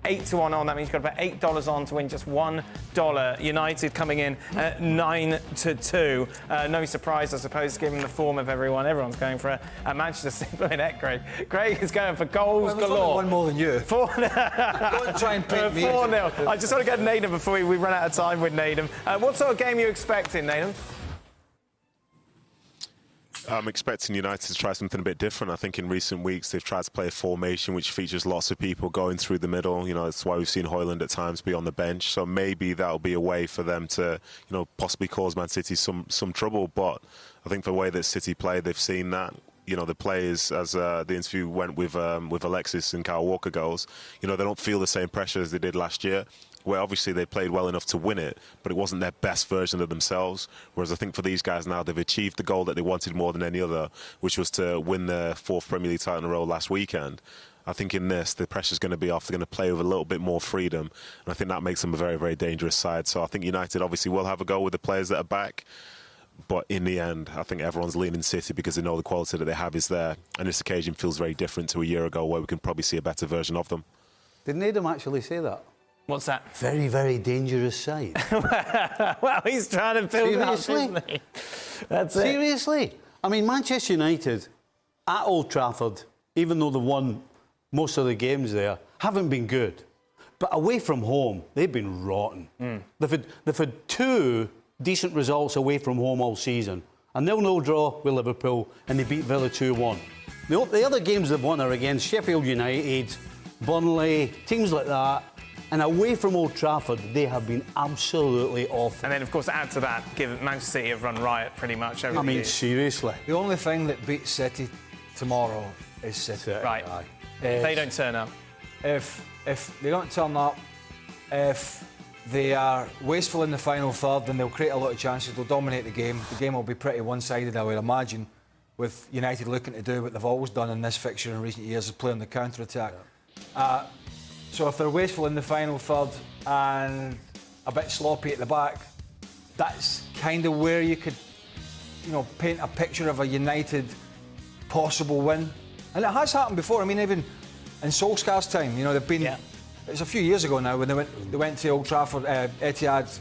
8-1 on. That means you've got to put $8 on to win just $1. United coming in at 9-2. No surprise, I suppose, given the form of everyone. Everyone's going for a Manchester City net, Craig. Craig is going for goals galore. One more than you. 4-0. Don't try and paint me. 4-0. I just want to get Nedum before we run out of time with Nedum. What sort of game are you expecting, Nedum? I'm expecting United to try something a bit different. I think in recent weeks they've tried to play a formation which features lots of people going through the middle. You know, that's why we've seen Højlund at times be on the bench. So maybe that'll be a way for them to, you know, possibly cause Man City some trouble. But I think for the way that City play, they've seen that. You know, the players, as the interview went with Alexis and Kyle Walker goes, you know, they don't feel the same pressure as they did last year, where obviously they played well enough to win it, but it wasn't their best version of themselves. Whereas I think for these guys now, they've achieved the goal that they wanted more than any other, which was to win their 4th Premier League title in a row last weekend. I think in this, the pressure's going to be off. They're going to play with a little bit more freedom, and I think that makes them a very, very dangerous side. So I think United obviously will have a go with the players that are back. But in the end, I think everyone's leaning City because they know the quality that they have is there. And this occasion feels very different to a year ago where we can probably see a better version of them. Did Nedum actually say that? What's that? Very, very dangerous side. Well, he's trying to build up, isn't he? That's it. Seriously? I mean, Manchester United at Old Trafford, even though they've won most of the games there, haven't been good. But away from home, they've been rotten. They've had 2 decent results away from home all season. A 0-0 draw with Liverpool, and they beat Villa 2-1. The other games they've won are against Sheffield United, Burnley, teams like that. And away from Old Trafford, they have been absolutely awful. And then, of course, add to that, given Manchester City have run riot pretty much every year. Seriously. The only thing that beats City tomorrow is City. Right. If they don't turn up. If they don't turn up, if they are wasteful in the final third, then they'll create a lot of chances. They'll dominate the game. The game will be pretty one-sided, I would imagine, with United looking to do what they've always done in this fixture in recent years, is play on the counter-attack. So if they're wasteful in the final third and a bit sloppy at the back, that's kind of where you could, you know, paint a picture of a United possible win. And it has happened before. I mean, even in Solskjaer's time, you know, they've been... Yeah. It's a few years ago now when they went to Old Trafford. Etihad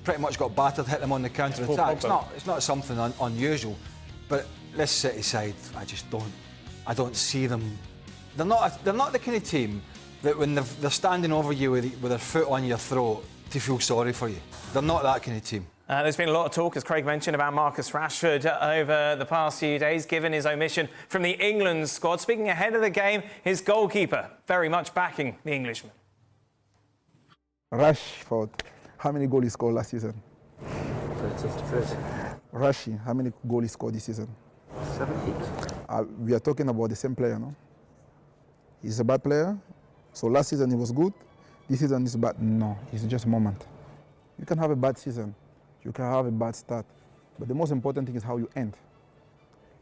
pretty much got battered, hit them on the counter attack. It's not something unusual, but this City side, I don't see them. They're not the kind of team that when they're standing over you with their foot on your throat to feel sorry for you. They're not that kind of team. There's been a lot of talk, as Craig mentioned, about Marcus Rashford over the past few days, given his omission from the England squad. Speaking ahead of the game, his goalkeeper very much backing the Englishman. Rashford, how many goals he scored last season? 30. Rashi, how many goals he scored this season? 7, 8. We are talking about the same player, no? He's a bad player. So last season he was good. This season is bad. No, it's just a moment. You can have a bad season. You can have a bad start. But the most important thing is how you end.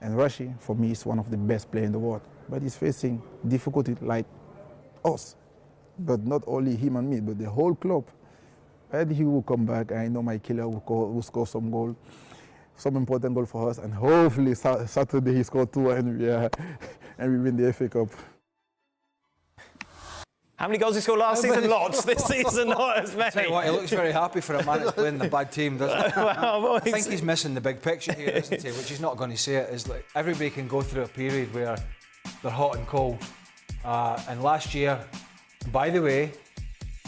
And Rashi, for me, is one of the best players in the world. But he's facing difficulty like us. But not only him and me, but the whole club. And he will come back. I know my killer will score some goal, some important goal for us. And hopefully Saturday he scored 2 and we win the FA Cup. How many goals he scored last season? Lots. This season, not as many. Tell you what, he looks very happy for a man that's playing the bad team, doesn't he? Well, I think he's missing the big picture here, isn't he? Which he's not going to say it. Is like everybody can go through a period where they're hot and cold. And last year, by the way,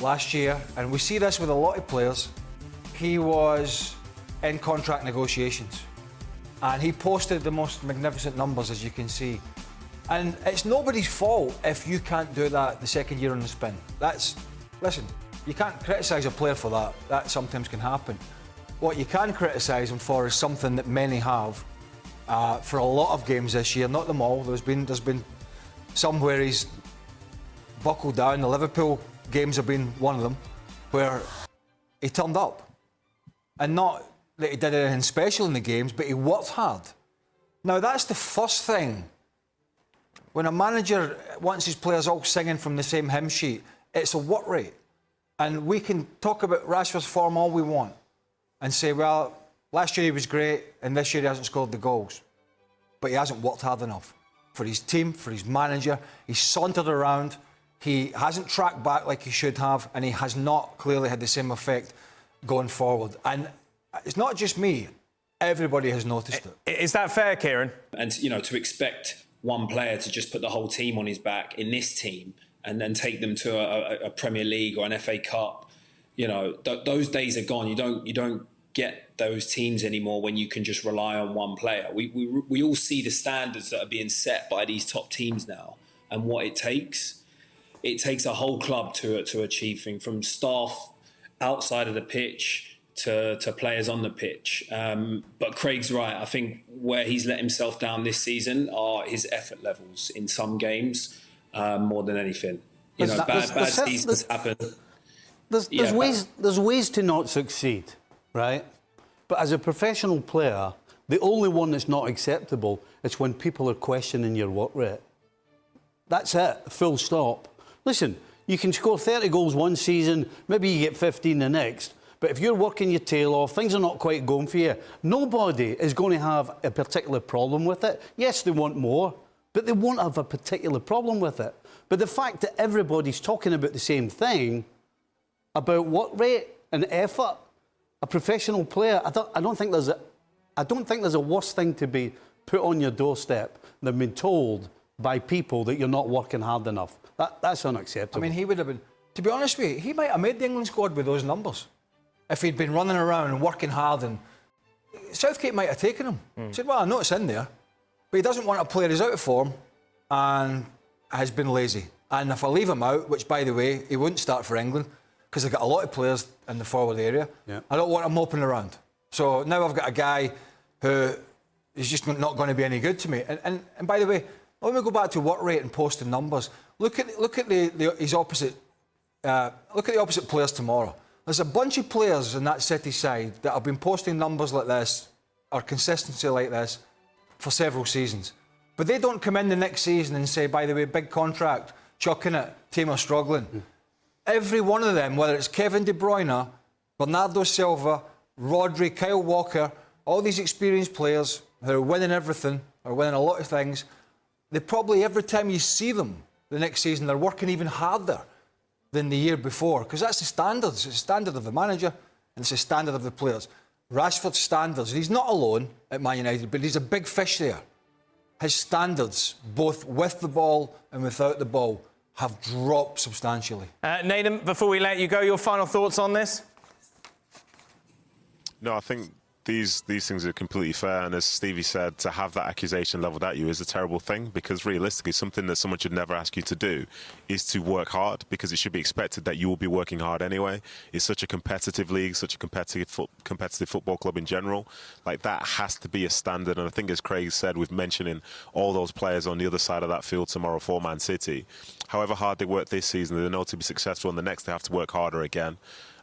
and we see this with a lot of players, he was in contract negotiations. And he posted the most magnificent numbers, as you can see. And it's nobody's fault if you can't do that the second year on the spin. Listen, you can't criticise a player for that. That sometimes can happen. What you can criticise him for is something that many have for a lot of games this year, not them all. There's been some where he's buckled down. The Liverpool games have been one of them, where he turned up. And not that he did anything special in the games, but he worked hard. Now, that's the first thing. When a manager wants his players all singing from the same hymn sheet, it's a work rate. And we can talk about Rashford's form all we want and say, well, last year he was great and this year he hasn't scored the goals. But he hasn't worked hard enough for his team, for his manager. He's sauntered around. He hasn't tracked back like he should have, and he has not clearly had the same effect going forward. And it's not just me. Everybody has noticed it. Is that fair, Kieran? And, you know, to expect one player to just put the whole team on his back in this team and then take them to a Premier League or an FA Cup, you know, those days are gone. You don't get those teams anymore when you can just rely on one player. We all see the standards that are being set by these top teams now and what it takes. It takes a whole club to achieve things, from staff outside of the pitch to players on the pitch. But Craig's right. I think where he's let himself down this season are his effort levels in some games, more than anything. You know, bad seasons happen. There's ways to not succeed, right? But as a professional player, the only one that's not acceptable is when people are questioning your work rate. That's it, full stop. Listen, you can score 30 goals one season, maybe you get 15 the next, but if you're working your tail off, things are not quite going for you, nobody is going to have a particular problem with it. Yes, they want more, but they won't have a particular problem with it. But the fact that everybody's talking about the same thing, about work rate and effort, a professional player, I don't think there's a worse thing to be put on your doorstep than being told by people that you're not working hard enough. That's unacceptable. I mean, he would have been, to be honest with you, he might have made the England squad with those numbers if he'd been running around and working hard. And Southgate might have taken him. He said, well, I know it's in there, but he doesn't want a player who's out of form and has been lazy. And if I leave him out, which, by the way, he wouldn't start for England because they've got a lot of players in the forward area, I don't want him moping around. So now I've got a guy who is just not going to be any good to me. And by the way, let me go back to work rate and posting numbers. Look at his opposite. Look at the opposite players tomorrow. There's a bunch of players in that City side that have been posting numbers like this or consistency like this for several seasons. But they don't come in the next season and say, by the way, big contract, chucking it, team are struggling. Every one of them, whether it's Kevin De Bruyne, Bernardo Silva, Rodri, Kyle Walker, all these experienced players who are winning everything, are winning a lot of things, they probably, every time you see them the next season, they're working even harder than the year before, because that's the standards. It's the standard of the manager and it's the standard of the players. Rashford's standards, he's not alone at Man United, but he's a big fish there. His standards, both with the ball and without the ball, have dropped substantially. Nedum, before we let you go, your final thoughts on this? No, I think these things are completely fair, and as Stevie said, to have that accusation levelled at you is a terrible thing, because realistically something that someone should never ask you to do is to work hard, because it should be expected that you will be working hard anyway. It's such a competitive league, such a competitive football club in general. Like, that has to be a standard, and I think, as Craig said, with mentioning all those players on the other side of that field tomorrow for Man City, however hard they work this season, they know to be successful, and the next they have to work harder again.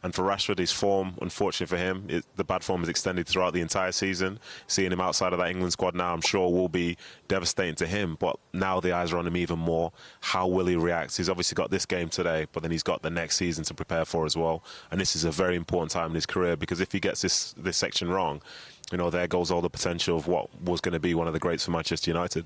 And for Rashford, his form, unfortunately for him, the bad form is extended throughout the entire season. Seeing him outside of that England squad now, I'm sure, will be devastating to him. But now the eyes are on him even more. How will he react? He's obviously got this game today, but then he's got the next season to prepare for as well. And this is a very important time in his career, because if he gets this section wrong, you know, there goes all the potential of what was going to be one of the greats for Manchester United.